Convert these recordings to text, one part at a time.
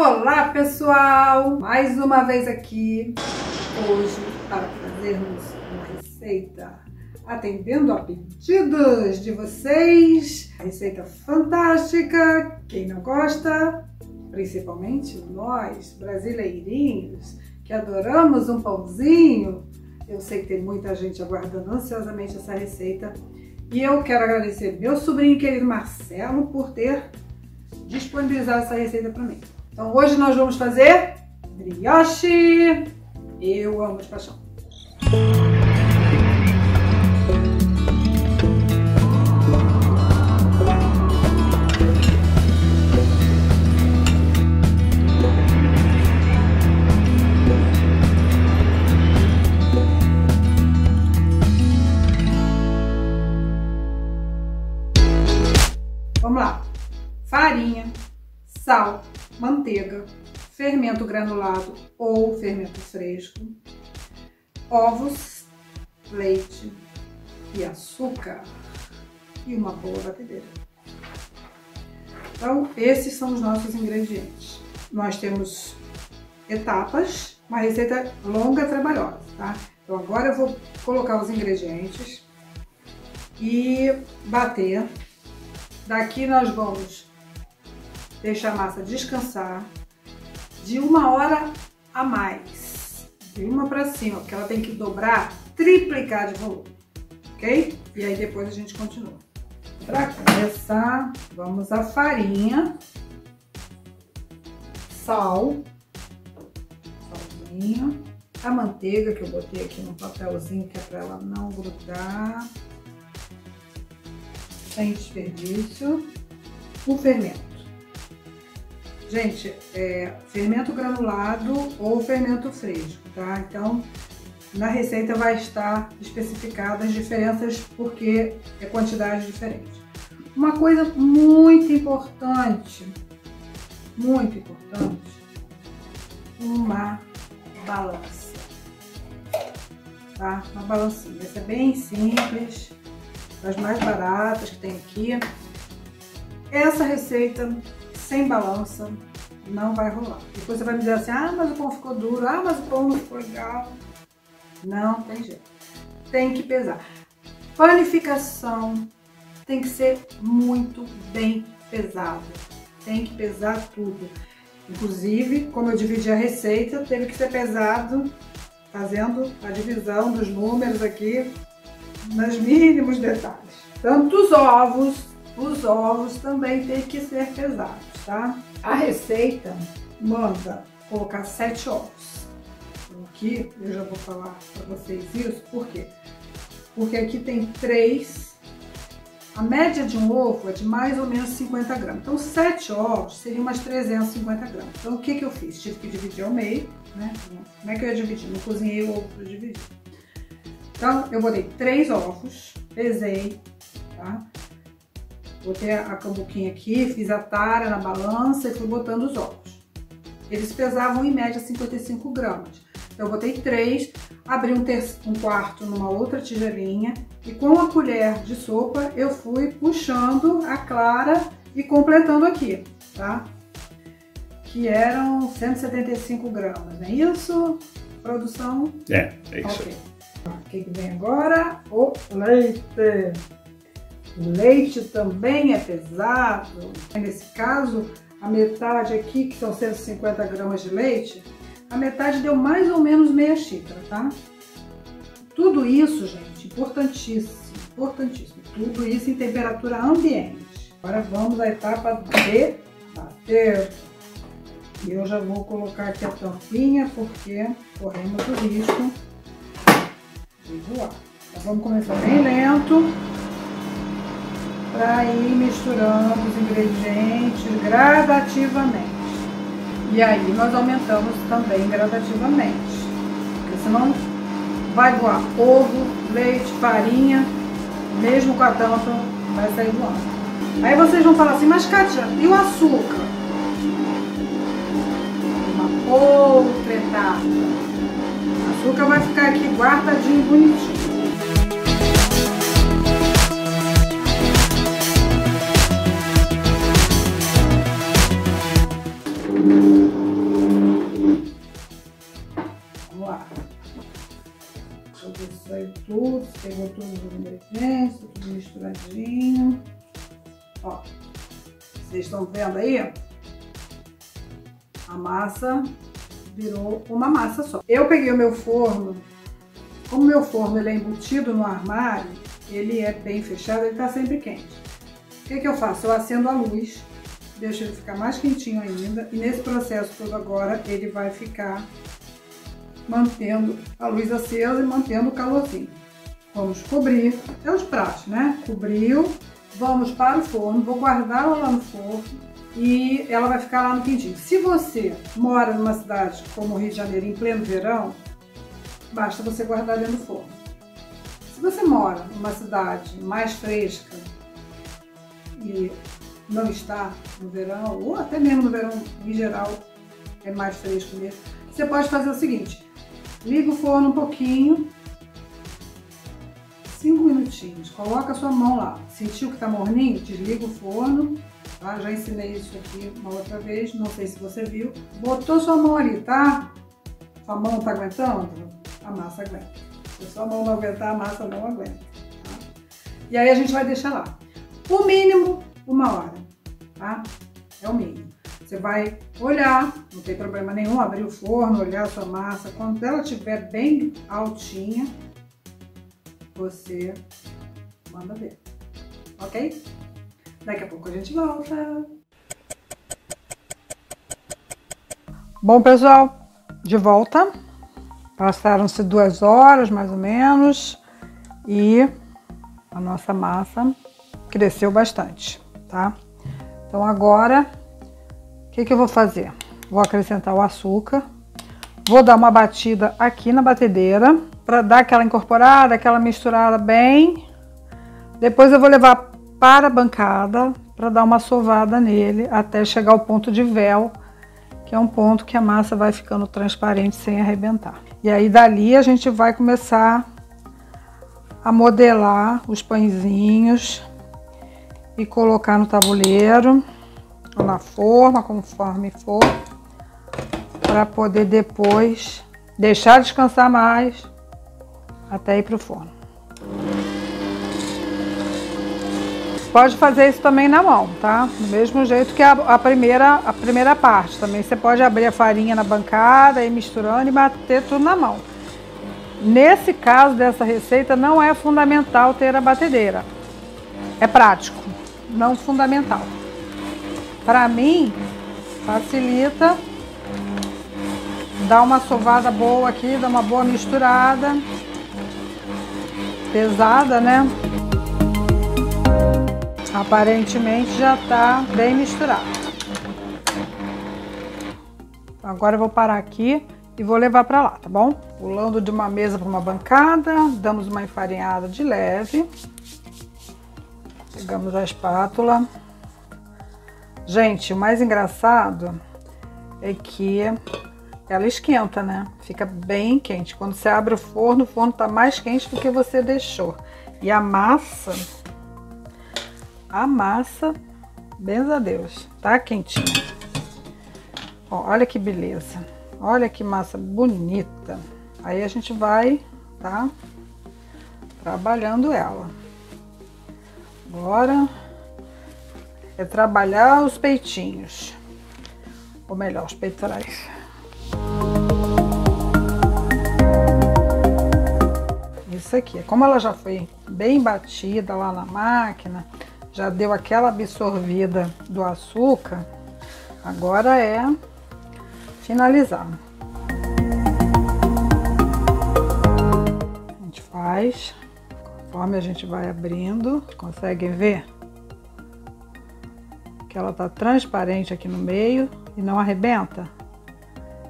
Olá pessoal, mais uma vez aqui hoje para trazermos uma receita atendendo a pedidos de vocês, receita fantástica, quem não gosta, principalmente nós brasileirinhos que adoramos um pãozinho. Eu sei que tem muita gente aguardando ansiosamente essa receita e eu quero agradecer meu sobrinho querido Marcelo por ter disponibilizado essa receita para mim. Então hoje nós vamos fazer brioche. Eu amo de paixão. Vamos lá. Farinha, sal, manteiga, fermento granulado ou fermento fresco, ovos, leite e açúcar e uma boa batedeira. Então, esses são os nossos ingredientes. Nós temos etapas, uma receita longa e trabalhosa, tá? Então, agora eu vou colocar os ingredientes e bater. Daqui nós vamos deixar a massa descansar de 1 hora a mais, de uma para cima, porque ela tem que dobrar, triplicar de volume, ok? E aí depois a gente continua. Para começar, vamos a farinha, salzinho, a manteiga que eu botei aqui no papelzinho que é para ela não grudar, sem desperdício, o fermento. Gente, fermento granulado ou fermento fresco, tá? Então, na receita vai estar especificada as diferenças porque é quantidade diferente. Uma coisa muito importante, uma balança, tá? Uma balancinha. Essa é bem simples, das mais baratas que tem aqui. Essa receita sem balança não vai rolar. Depois você vai me dizer assim, ah, mas o pão ficou duro, ah, mas o pão não ficou legal. Não tem jeito. Tem que pesar. Panificação tem que ser muito bem pesada. Tem que pesar tudo. Inclusive, como eu dividi a receita, teve que ser pesado, fazendo a divisão dos números aqui, nos mínimos detalhes. Tanto os ovos também tem que ser pesados, tá? A receita manda colocar 7 ovos. Aqui eu já vou falar para vocês isso, por quê? Porque aqui tem 3, a média de um ovo é de mais ou menos 50 gramas. Então 7 ovos seriam umas 350 gramas. Então o que eu fiz? Tive que dividir ao meio, né? Como é que eu ia dividir? Não cozinhei o ovo para dividir. Então eu botei 3 ovos, pesei, tá? Botei a cambuquinha aqui, fiz a tara na balança e fui botando os ovos. Eles pesavam em média 55 gramas. Então eu botei 3, abri um quarto numa outra tigelinha e com a colher de sopa eu fui puxando a clara e completando aqui, tá? Que eram 175 gramas, não é isso? Produção? É isso. Ok. O que vem agora? O leite. O leite também é pesado. Nesse caso, a metade aqui, que são 150 gramas de leite, a metade deu mais ou menos meia xícara, tá? Tudo isso, gente, importantíssimo, importantíssimo. Tudo isso em temperatura ambiente. Agora vamos à etapa de bater. E eu já vou colocar aqui a tampinha, porque corremos o risco de voar. Então vamos começar bem lento, para ir misturando os ingredientes gradativamente. E aí nós aumentamos também gradativamente, porque senão vai voar ovo, leite, farinha, mesmo com a tampa vai sair voando. Aí vocês vão falar assim, mas Kátia, e o açúcar? Uma outra etapa. O açúcar vai ficar aqui guardadinho, bonitinho. Vamos lá. Deixa eu ver se saiu tudo, se pegou todos os ingredientes, tudo misturadinho. Ó, vocês estão vendo aí? A massa virou uma massa só. Eu peguei o meu forno, como o meu forno ele é embutido no armário, ele é bem fechado, ele tá sempre quente. O que eu faço? Eu acendo a luz, deixo ele ficar mais quentinho ainda, e nesse processo todo agora ele vai ficar mantendo a luz acesa e mantendo o calorzinho. Vamos cobrir, é os pratos, né? Cobriu, vamos para o forno, vou guardá-la lá no forno e ela vai ficar lá no quentinho. Se você mora numa cidade como o Rio de Janeiro em pleno verão, basta você guardar dentro do forno. Se você mora numa cidade mais fresca e não está no verão, ou até mesmo no verão em geral é mais fresco mesmo, você pode fazer o seguinte: liga o forno um pouquinho, 5 minutinhos, coloca a sua mão lá, sentiu que está morninho, desliga o forno, tá? Já ensinei isso aqui uma outra vez, não sei se você viu. Botou sua mão ali, tá? Sua mão não tá aguentando? A massa aguenta. Se a sua mão não aguentar, a massa não aguenta, tá? E aí a gente vai deixar lá, o mínimo 1 hora, tá? É o mínimo. Você vai olhar, não tem problema nenhum, abrir o forno, olhar a sua massa. Quando ela estiver bem altinha, você manda ver, ok? Daqui a pouco a gente volta. Bom, pessoal, de volta. Passaram-se 2 horas, mais ou menos, e a nossa massa cresceu bastante, tá? Então agora, o que eu vou fazer? Vou acrescentar o açúcar, vou dar uma batida aqui na batedeira, para dar aquela incorporada, aquela misturada bem. Depois eu vou levar para a bancada, para dar uma sovada nele, até chegar ao ponto de véu, que é um ponto que a massa vai ficando transparente sem arrebentar. E aí dali a gente vai começar a modelar os pãezinhos e colocar no tabuleiro, ou na forma, conforme for, para poder depois deixar descansar mais até ir para o forno. Pode fazer isso também na mão, tá? Do mesmo jeito que a primeira parte. Também você pode abrir a farinha na bancada, ir misturando e bater tudo na mão. Nesse caso dessa receita não é fundamental ter a batedeira. É prático, não fundamental. Para mim, facilita. Dá uma sovada boa aqui, dá uma boa misturada. Pesada, né? Aparentemente já tá bem misturado. Agora eu vou parar aqui e vou levar para lá, tá bom? Pulando de uma mesa para uma bancada, damos uma enfarinhada de leve. Pegamos a espátula. Gente, o mais engraçado é que ela esquenta, né? Fica bem quente. Quando você abre o forno tá mais quente do que você deixou. E a massa, benza a Deus, tá quentinha. Ó, olha que beleza. Olha que massa bonita. Aí a gente vai, tá? Trabalhando ela. Agora é trabalhar os peitinhos. Ou melhor, os peitorais. Isso aqui, como ela já foi bem batida lá na máquina, já deu aquela absorvida do açúcar, agora é finalizar. A gente faz, conforme a gente vai abrindo, conseguem ver que ela tá transparente aqui no meio e não arrebenta?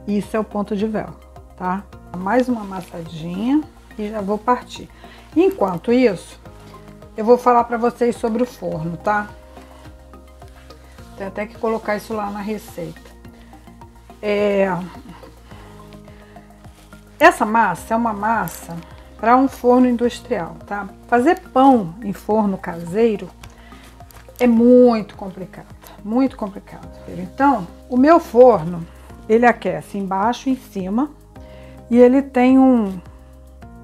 Isso é o ponto de véu, tá? Mais uma amassadinha e já vou partir. Enquanto isso, eu vou falar para vocês sobre o forno, tá? Tem até que colocar isso lá na receita. Essa massa é uma massa para um forno industrial, tá? Fazer pão em forno caseiro é muito complicado, muito complicado. Então, O meu forno, ele aquece embaixo e em cima, e ele tem um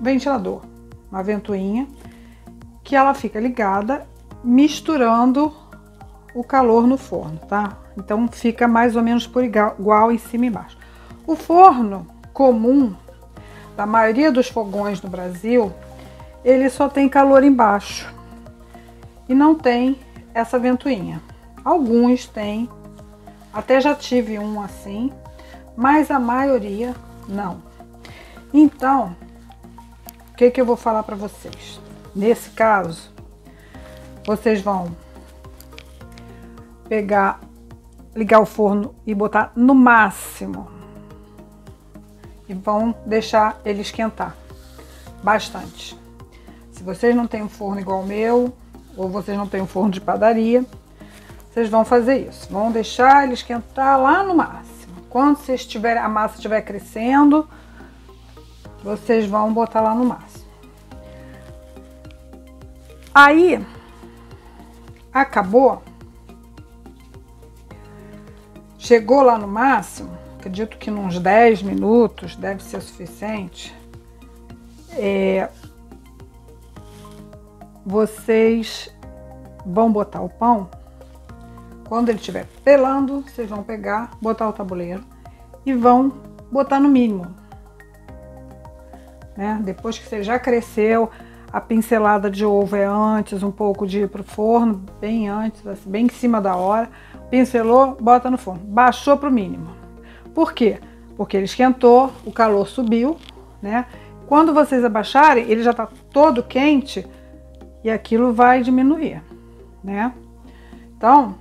ventilador, uma ventoinha, que ela fica ligada, misturando o calor no forno, tá? Então fica mais ou menos por igual em cima e embaixo. O forno comum, da maioria dos fogões no Brasil, ele só tem calor embaixo e não tem essa ventoinha. Alguns têm, até já tive um assim, mas a maioria não. Então, o que eu vou falar para vocês? Nesse caso, vocês vão ligar o forno e botar no máximo e vão deixar ele esquentar bastante. Se vocês não têm um forno igual o meu, ou vocês não têm um forno de padaria, vocês vão fazer isso. Vão deixar ele esquentar lá no máximo. Quando a massa estiver crescendo, vocês vão botar lá no máximo. Aí, acabou. Chegou lá no máximo, acredito que uns 10 minutos deve ser suficiente. Vocês vão botar o pão. Quando ele estiver pelando, vocês vão pegar, botar o tabuleiro e vão botar no mínimo, né? Depois que você já cresceu, a pincelada de ovo é antes, um pouco de ir pro forno, bem antes, assim, bem em cima da hora. Pincelou, bota no forno. Baixou pro mínimo. Por quê? Porque ele esquentou, o calor subiu, né? Quando vocês abaixarem, ele já tá todo quente e aquilo vai diminuir, né? Então,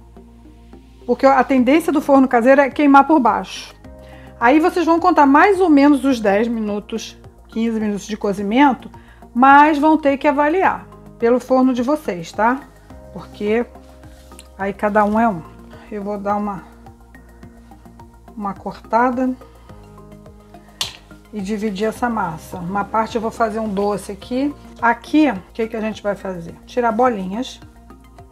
porque a tendência do forno caseiro é queimar por baixo. Aí vocês vão contar mais ou menos os 10 minutos, 15 minutos de cozimento, mas vão ter que avaliar pelo forno de vocês, tá? Porque aí cada um é um. Eu vou dar uma cortada e dividir essa massa. Uma parte eu vou fazer um doce aqui. Aqui, o que a gente vai fazer? Tirar bolinhas,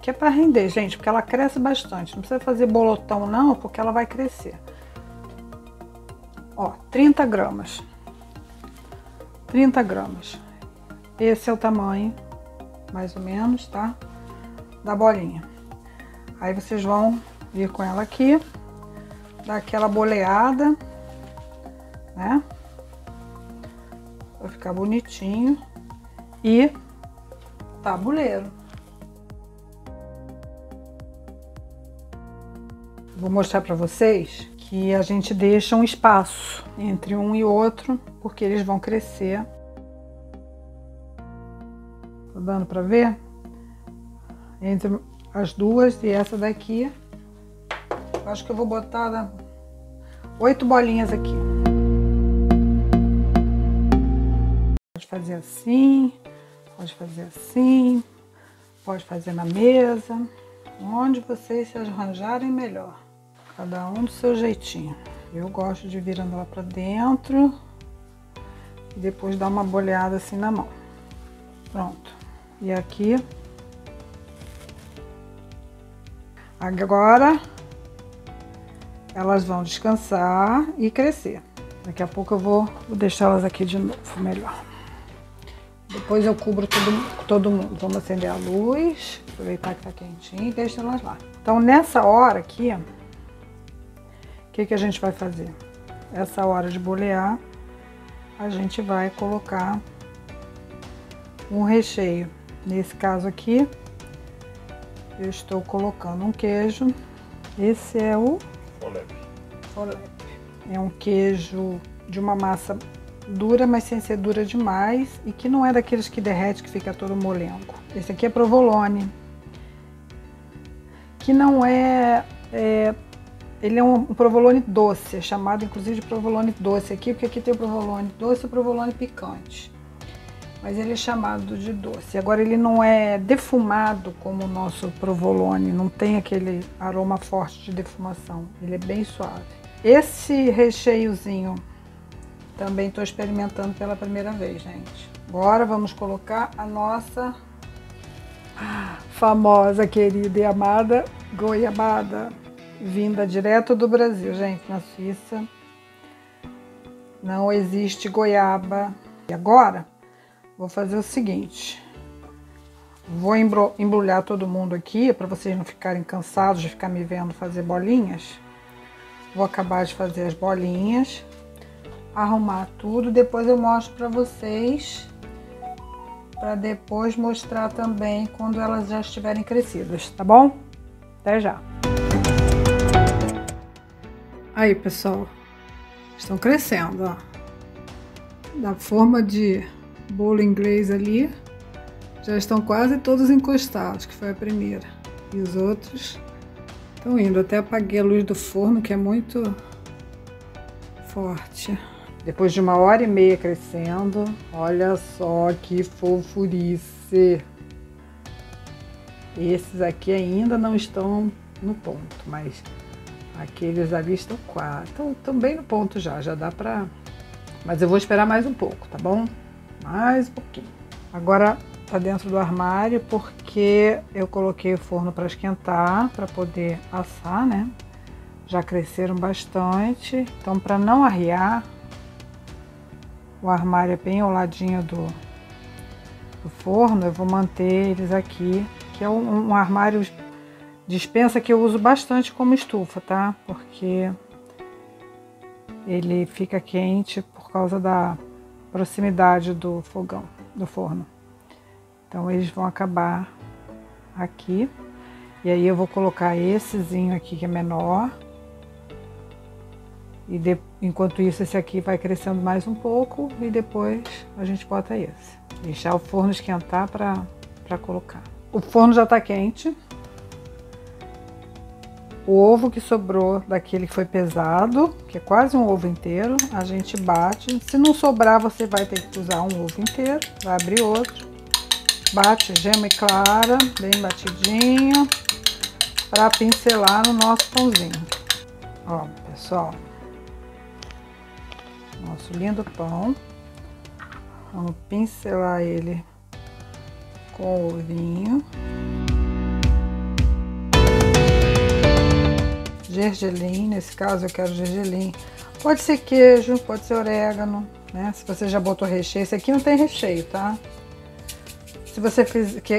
que é para render, gente, porque ela cresce bastante. Não precisa fazer bolotão não, porque ela vai crescer. Ó, 30 gramas. 30 gramas. Esse é o tamanho, mais ou menos, tá? Da bolinha. Aí vocês vão vir com ela aqui, dar aquela boleada, né? Vai ficar bonitinho. E tabuleiro. Vou mostrar para vocês que a gente deixa um espaço entre um e outro, porque eles vão crescer. Tá dando para ver? Entre as duas e essa daqui. Acho que eu vou botar 8 bolinhas aqui. Pode fazer assim, pode fazer assim, pode fazer na mesa, onde vocês se arranjarem melhor. Cada um do seu jeitinho. Eu gosto de virando ela para dentro e depois dar uma boleada assim na mão. Pronto. E aqui. Agora elas vão descansar e crescer. Daqui a pouco eu vou deixá-las aqui de novo, melhor. Depois eu cubro todo mundo. Vamos acender a luz, aproveitar que tá quentinho e deixa elas lá. Então nessa hora aqui, o que a gente vai fazer? Essa hora de bolear, a gente vai colocar um recheio. Nesse caso aqui, eu estou colocando um queijo. Esse é o Folep. É um queijo de uma massa dura, mas sem ser dura demais, e que não é daqueles que derrete, que fica todo molengo. Esse aqui é provolone, que não é... ele é um provolone doce, é chamado inclusive de provolone doce aqui, porque aqui tem o provolone doce e o provolone picante. Mas ele é chamado de doce. Agora ele não é defumado como o nosso provolone, não tem aquele aroma forte de defumação, ele é bem suave. Esse recheiozinho também estou experimentando pela primeira vez, gente. Agora vamos colocar a nossa famosa, querida e amada goiabada. vinda direto do Brasil, gente. Na Suíça não existe goiaba. E agora, vou fazer o seguinte. Vou embrulhar todo mundo aqui, para vocês não ficarem cansados de ficar me vendo fazer bolinhas. Vou acabar de fazer as bolinhas, arrumar tudo, depois eu mostro para vocês, para depois mostrar também quando elas já estiverem crescidas, tá bom? Até já! Aí, pessoal, estão crescendo, ó. Da forma de bolo inglês ali, já estão quase todos encostados, que foi a primeira. E os outros estão indo. Até apaguei a luz do forno, que é muito forte. Depois de 1h30 crescendo, olha só que fofurice. Esses aqui ainda não estão no ponto, mas aqueles ali estão quase. Estão bem no ponto já dá pra... Mas eu vou esperar mais um pouco, tá bom? Mais um pouquinho. Agora tá dentro do armário porque eu coloquei o forno para esquentar, para poder assar, né? Já cresceram bastante, então para não arriar, o armário é bem ao ladinho do forno, eu vou manter eles aqui, que é um armário despensa que eu uso bastante como estufa, tá? Porque ele fica quente por causa da proximidade do fogão, do forno. Então eles vão acabar aqui. E aí eu vou colocar essezinho aqui que é menor. E enquanto isso esse aqui vai crescendo mais um pouco e depois a gente bota esse. Deixar o forno esquentar para colocar. O forno já tá quente. O ovo que sobrou daquele que foi pesado, que é quase um ovo inteiro, a gente bate. Se não sobrar, você vai ter que usar um ovo inteiro, vai abrir outro. Bate gema e clara, bem batidinho, para pincelar no nosso pãozinho. Ó, pessoal, nosso lindo pão. Vamos pincelar ele com o ovinho. Gergelim, nesse caso eu quero gergelim. Pode ser queijo, pode ser orégano, né? Se você já botou recheio, esse aqui não tem recheio, tá? Se você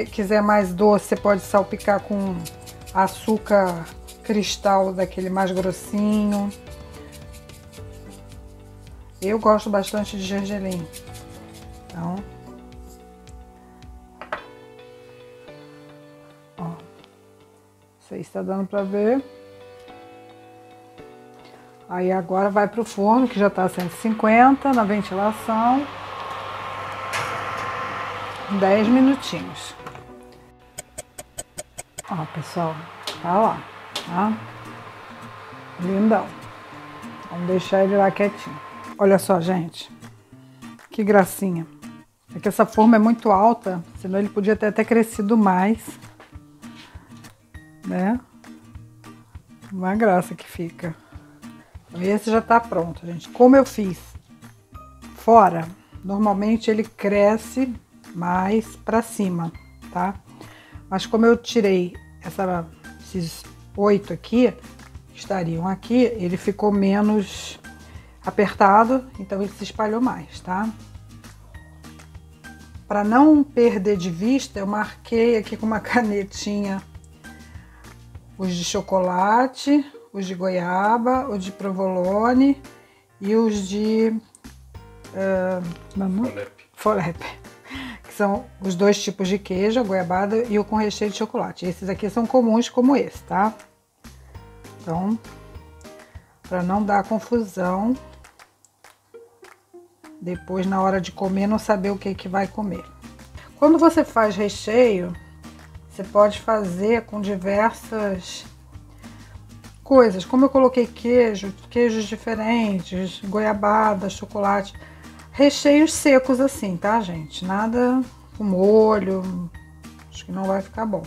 quiser mais doce, você pode salpicar com açúcar cristal, daquele mais grossinho. Eu gosto bastante de gergelim. Então, ó, não sei se tá dando pra ver. Aí agora vai pro forno, que já tá 150 na ventilação. 10 minutinhos. Ó, pessoal, tá lá, tá? Lindão. Vamos deixar ele lá quietinho. Olha só, gente. Que gracinha. É que essa forma é muito alta, senão ele podia ter até crescido mais. Né? Uma graça que fica. Esse já tá pronto, gente. Como eu fiz fora, normalmente ele cresce mais pra cima, tá? Mas como eu tirei esses 8 aqui, que estariam aqui, ele ficou menos apertado, então ele se espalhou mais, tá? Para não perder de vista, eu marquei aqui com uma canetinha os de chocolate, os de goiaba, os de provolone e os de Folep, que são os 2 tipos de queijo, a goiabada e o com recheio de chocolate. Esses aqui são comuns como esse, tá? Então, para não dar confusão, depois na hora de comer não saber o que vai comer. Quando você faz recheio, você pode fazer com diversas coisas, como eu coloquei queijos diferentes, goiabada, chocolate, recheios secos assim, tá, gente? Nada com molho, acho que não vai ficar bom.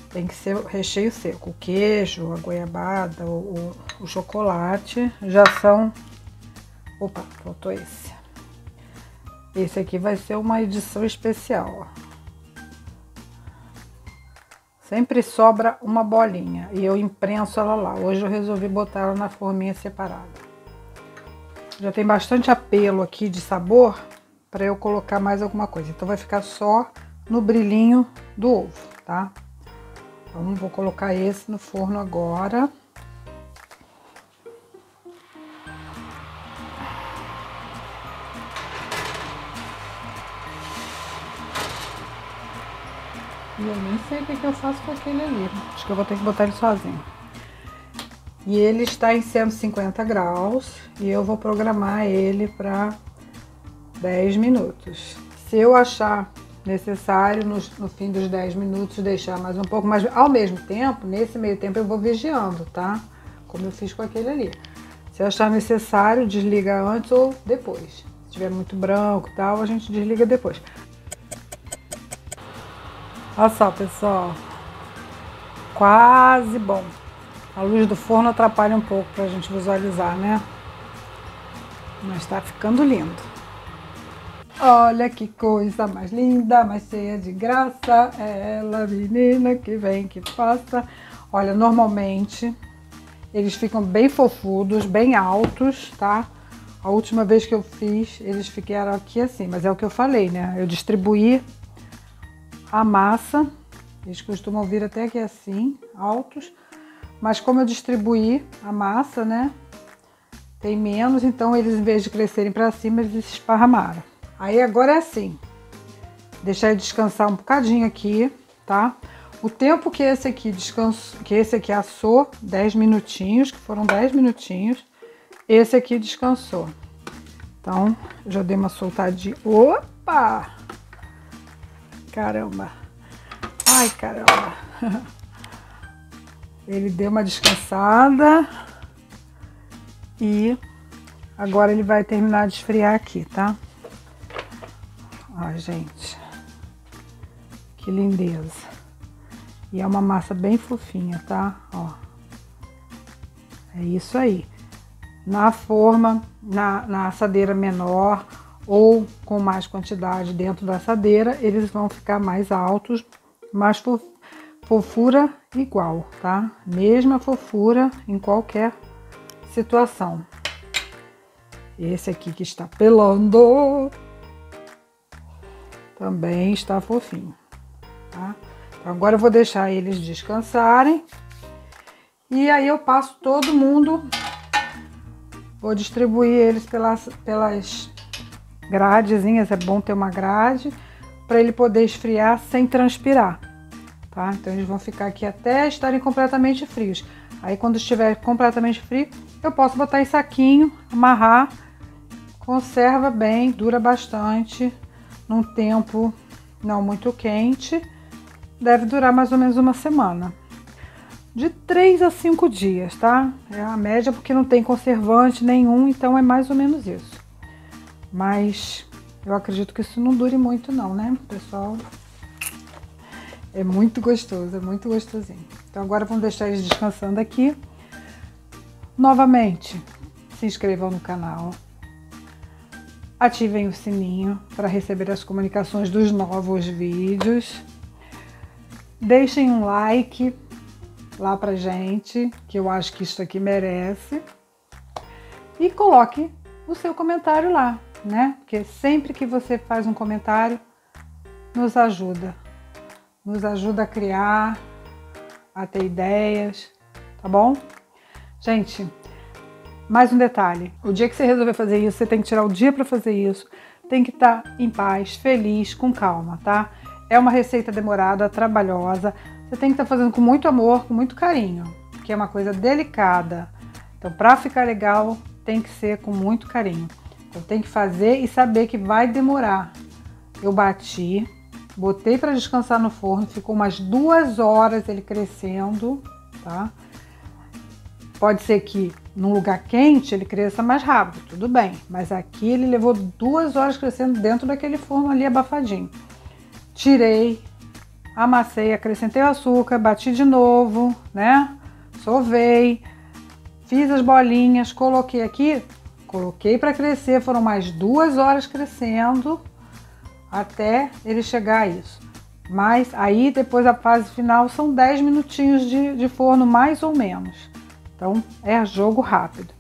Tem que ser recheio seco. O queijo, a goiabada, o chocolate já são... Opa, faltou esse. Esse aqui vai ser uma edição especial, ó. Sempre sobra uma bolinha e eu imprenso ela lá. Hoje eu resolvi botar ela na forminha separada. Já tem bastante apelo aqui de sabor para eu colocar mais alguma coisa. Então vai ficar só no brilhinho do ovo, tá? Então vou colocar esse no forno agora. E eu nem sei o que eu faço com aquele ali. Acho que eu vou ter que botar ele sozinho. E ele está em 150 graus e eu vou programar ele para 10 minutos. Se eu achar necessário, no fim dos 10 minutos, deixar mais um pouco, mas ao mesmo tempo, nesse meio tempo eu vou vigiando, tá? Como eu fiz com aquele ali. Se eu achar necessário, desliga antes ou depois. Se tiver muito branco e tal, a gente desliga depois. Olha só, pessoal, quase bom. A luz do forno atrapalha um pouco pra gente visualizar, né? Mas tá ficando lindo. Olha que coisa mais linda, mais cheia de graça. É ela, menina, que vem, que passa. Olha, normalmente eles ficam bem fofudos, bem altos, tá? A última vez que eu fiz, eles ficaram aqui assim, mas é o que eu falei, né? Eu distribuí a massa, eles costumam vir até aqui assim, altos, mas como eu distribuí a massa, né, tem menos, então eles, em vez de crescerem para cima, eles se esparramaram. Aí agora é assim, deixar ele descansar um bocadinho aqui, tá? O tempo que esse aqui descansou, que esse aqui assou, 10 minutinhos, que foram 10 minutinhos, esse aqui descansou. Então, eu já dei uma soltadinha. Opa! Caramba! Ai, caramba! Ele deu uma descansada e agora ele vai terminar de esfriar aqui, tá? Ó, gente, que lindeza! E é uma massa bem fofinha, tá? Ó, é isso aí. Na forma, na assadeira menor ou com mais quantidade dentro da assadeira, eles vão ficar mais altos, mais fofura igual, tá? Mesma fofura em qualquer situação. Esse aqui que está pelando também está fofinho, tá? Então agora eu vou deixar eles descansarem e aí eu passo todo mundo, vou distribuir eles pelas gradezinhas, é bom ter uma grade para ele poder esfriar sem transpirar, tá? Então eles vão ficar aqui até estarem completamente frios. Aí quando estiver completamente frio, eu posso botar em saquinho, amarrar, conserva bem, dura bastante, num tempo não muito quente, deve durar mais ou menos uma semana. De 3 a 5 dias, tá? É a média porque não tem conservante nenhum, então é mais ou menos isso. Mas eu acredito que isso não dure muito não, né, pessoal? É muito gostoso, é muito gostosinho. Então agora vamos deixar eles descansando aqui. Novamente, se inscrevam no canal. Ativem o sininho para receber as comunicações dos novos vídeos. Deixem um like lá pra gente, que eu acho que isso aqui merece. E coloque o seu comentário lá, né? Porque sempre que você faz um comentário, nos ajuda a criar, a ter ideias, tá bom? Gente, mais um detalhe, o dia que você resolver fazer isso, você tem que tirar o dia para fazer isso, tem que estar em paz, feliz, com calma, tá? É uma receita demorada, trabalhosa, você tem que estar fazendo com muito amor, com muito carinho, que é uma coisa delicada. Então, para ficar legal, tem que ser com muito carinho. Então, tem que fazer e saber que vai demorar. Eu bati, botei para descansar no forno, ficou umas 2 horas ele crescendo, tá? Pode ser que num lugar quente ele cresça mais rápido, tudo bem. Mas aqui ele levou 2 horas crescendo dentro daquele forno ali abafadinho. Tirei, amassei, acrescentei o açúcar, bati de novo, né? Sovei, fiz as bolinhas, coloquei aqui, coloquei para crescer, foram mais 2 horas crescendo até ele chegar a isso. Mas aí depois a fase final são 10 minutinhos de forno mais ou menos. Então é jogo rápido.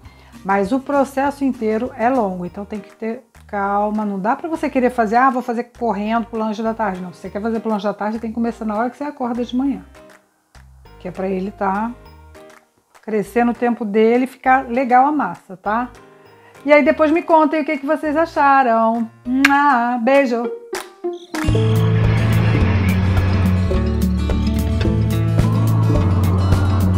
Mas o processo inteiro é longo, então tem que ter calma. Não dá para você querer fazer, vou fazer correndo pro lanche da tarde. Não, se você quer fazer pro lanche da tarde, tem que começar na hora que você acorda de manhã. Que é para ele crescer no tempo dele e ficar legal a massa, tá? E aí depois me contem o que vocês acharam. Beijo!